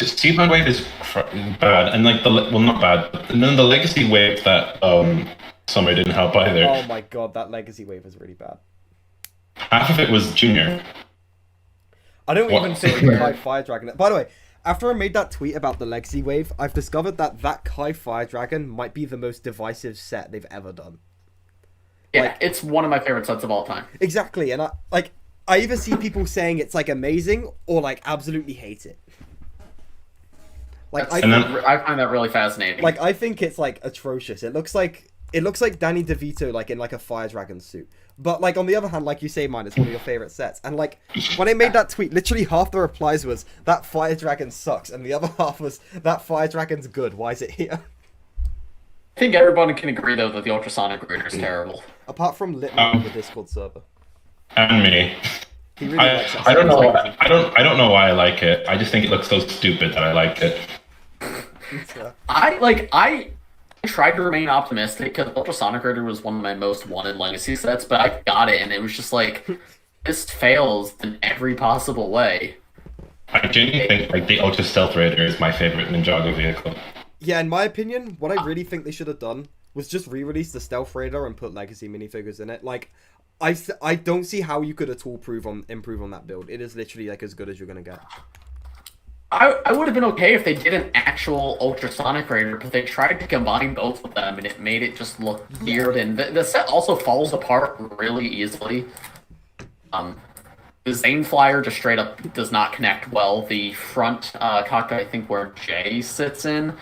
Steampunk Wave is bad, and like not bad, and then the Legacy Wave that Summer didn't help either. Oh my god, that Legacy Wave is really bad. Half of it was Junior. I don't What? even think the Kai Fire Dragon. By the way, after I made that tweet about the Legacy Wave, I've discovered that Kai Fire Dragon might be the most divisive set they've ever done. Yeah, Like- it's one of my favorite sets of all time. Exactly, and I either see people saying it's like amazing or like absolutely hate it. Like I find that really fascinating. I think it's like atrocious. It looks like Danny DeVito like in like a Fire Dragon suit. But like on the other hand, like you say, mine, it's one of your favorite sets. And like when I made that tweet, literally half the replies was that Fire Dragon sucks, and the other half was that Fire Dragon's good. Why is it here? I think everyone can agree though that the ultrasonic Raider is terrible. Apart from Litman on the Discord server, And me. he really likes that. I don't know. set. I don't know why I like it. I just think it looks so stupid that I like it. I tried to remain optimistic because Ultrasonic Raider was one of my most wanted legacy sets, but I got it and it was just like this fails in every possible way. I genuinely think like the Ultra Stealth Raider is my favorite Ninjago vehicle. Yeah, in my opinion, what I really think they should have done was just re-release the Stealth Raider and put Legacy minifigures in it. Like, I don't see how you could at all improve on that build. It is literally like as good as you're gonna get. I would have been okay if they did an actual Ultrasonic Raider, but they tried to combine both of them and it made it just look weird. And the set also falls apart really easily. The Zane Flyer just straight up does not connect well. The front cockpit, I think where Jay sits in,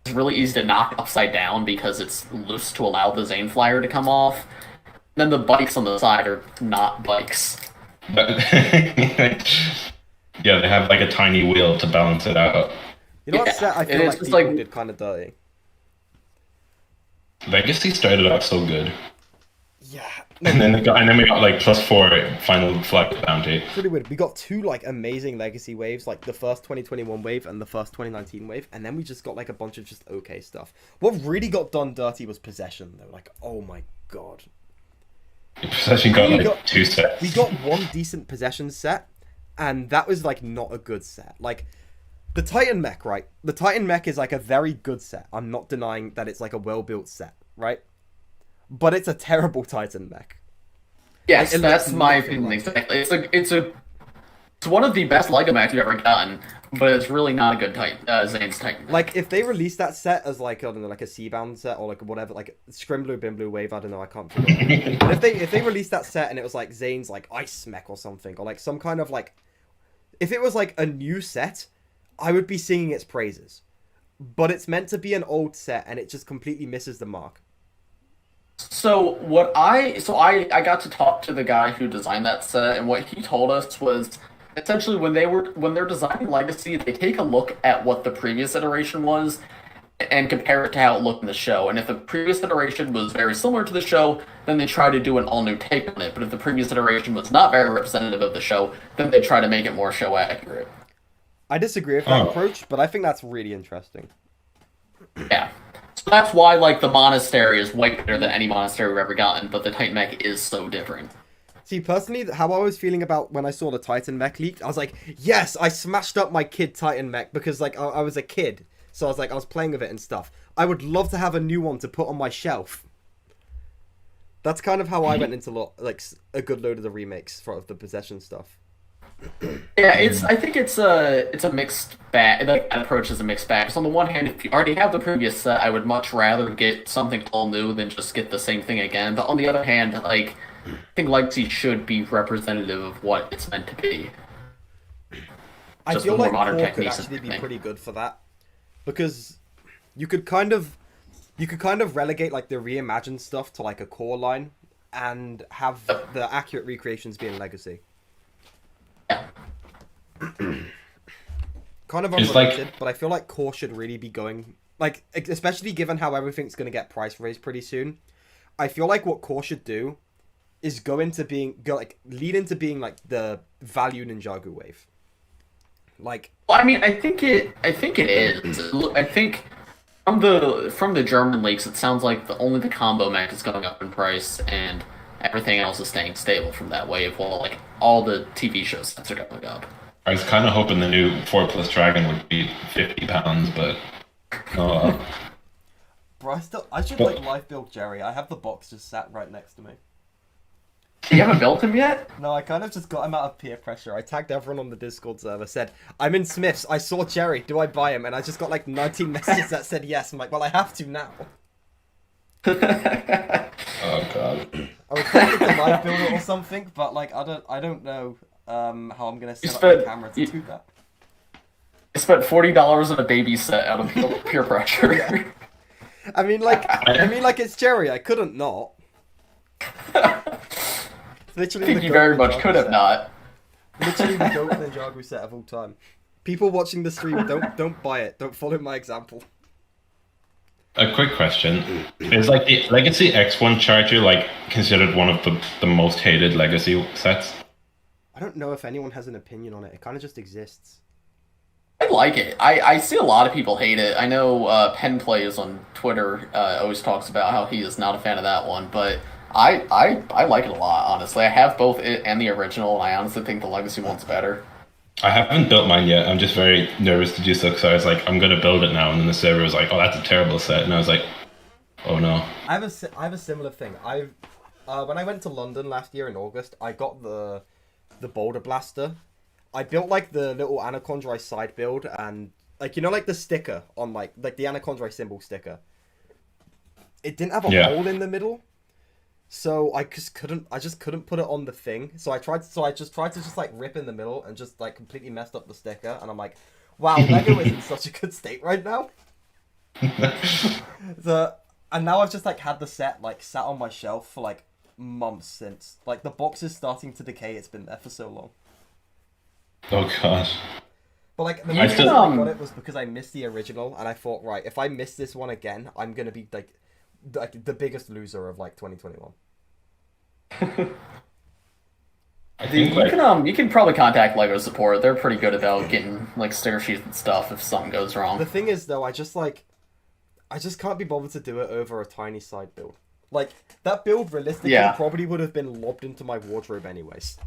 it's really easy to knock upside down because it's loose to allow the Zane Flyer to come off. Then the bikes on the side are not bikes. But yeah, they have like a tiny wheel to balance it out. You know what Yeah, set I and feel it's like just people like- did kind of dirty? Legacy started off so good, Yeah. and then we got like +4 final flag bounty. Pretty weird. We got two like amazing legacy waves, like the first 2021 wave and the first 2019 wave, and then we just got like a bunch of just okay stuff. What really got done dirty was possession, though. Like, oh my god. Possession got We like got- 2 sets. We got one decent possession set, and that was like not a good set. Like the Titan mech, right? The Titan mech is like a very good set. I'm not denying that it's like a well-built set, right? But it's a terrible Titan mech. Yes, Like, it that's looks my nothing opinion. like Exactly. It's one of the best Lego mechs you've ever gotten, but it's really not a good Zane's Titan. Like if they released that set as like I don't know, like a Seabound set or like whatever, like Scrimblue, Bimblu Wave, I don't know, I can't figure it out. But if they released that set and it was like Zane's like Ice Mech or something, or like some kind of like, if it was like a new set, I would be singing its praises. But it's meant to be an old set and it just completely misses the mark. So I got to talk to the guy who designed that set, and what he told us was essentially when they're designing Legacy, they take a look at what the previous iteration was and compare it to how it looked in the show. And if the previous iteration was very similar to the show, then they try to do an all new take on it. But if the previous iteration was not very representative of the show, then they try to make it more show accurate. I disagree with that approach, but I think that's really interesting. Yeah. So that's why like the monastery is way better than any monastery we've ever gotten, but the Titan mech is so different. See, personally, how I was feeling about when I saw the Titan mech leaked, I was like, yes, I smashed up my kid Titan mech because like I was a kid. So I was like, I was playing with it and stuff. I would love to have a new one to put on my shelf. That's kind of how I went into like a good load of the remakes for the possession stuff. Yeah, I think it's a mixed bag. That approach is a mixed bag. So on the one hand, if you already have the previous set, I would much rather get something all new than just get the same thing again. But on the other hand, like I think Legacy should be representative of what it's meant to be. I Just feel with more like modern core could techniques and actually be everything. pretty good for that, because you could kind of relegate like the reimagined stuff to like a core line, and have the accurate recreations be in Legacy. Yeah. Kind of It's unrelated, like- but I feel like core should really be going like, especially given how everything's going to get price raised pretty soon. I feel like what core should do is lead into being like the value Ninjago wave. Like, Well, I mean, I think it is. I think from the German leaks, it sounds like only the combo mech is going up in price, and everything else is staying stable from that wave. While like all the TV show sets are going up. I was kind of hoping the new 4+ dragon would be £50, but oh, Bro, I should like live build Jerry. I have the box just sat right next to me. You haven't built him yet? No, I kind of just got him out of peer pressure. I tagged everyone on the Discord server, said, I'm in Smith's, I saw Jerry, do I buy him? And I just got like 19 messages that said yes. I'm like, well, I have to now. oh god. I was thinking to live build it or something, but like, I don't know how I'm going to set up the camera to do that. I spent $40 on a baby set out of peer pressure. Yeah. I mean, like, it's Jerry, I couldn't not. Literally I think you very much could have not. Literally the GOAT Ninjago set of all time. People watching the stream, don't buy it. Don't follow my example. A quick question: is like the Legacy X1 Charger like considered one of the most hated Legacy sets? I don't know if anyone has an opinion on it. It kind of just exists. I like it. I see a lot of people hate it. I know Penn Plays on Twitter always talks about how he is not a fan of that one, but I like it a lot, honestly. I have both it and the original, and I honestly think the Legacy one's better. I haven't built mine yet. I'm just very nervous to do so, because I was like, I'm going to build it now, and then the server was like, oh, that's a terrible set, and I was like, oh no. I have a similar thing. When I went to London last year in August, I got the Boulder Blaster. I built like the little Anacondri side build, and like, you know, like the sticker on like the Anacondri symbol sticker. It didn't have a hole in the middle. So I just couldn't put it on the thing. So I just tried to like rip in the middle and just like completely messed up the sticker. And I'm like, wow, Lego is in such a good state right now. And now I've just like had the set like sat on my shelf for like months since. Like the box is starting to decay. It's been there for so long. Oh gosh. But like the reason I got it was because I missed the original, and I thought, right, if I miss this one again, I'm gonna be like the biggest loser of like 2021. I think you can probably contact Lego support. They're pretty good about getting like sticker sheets and stuff if something goes wrong. The thing is though, I just can't be bothered to do it over a tiny side build. Like that build realistically probably would have been lobbed into my wardrobe anyways.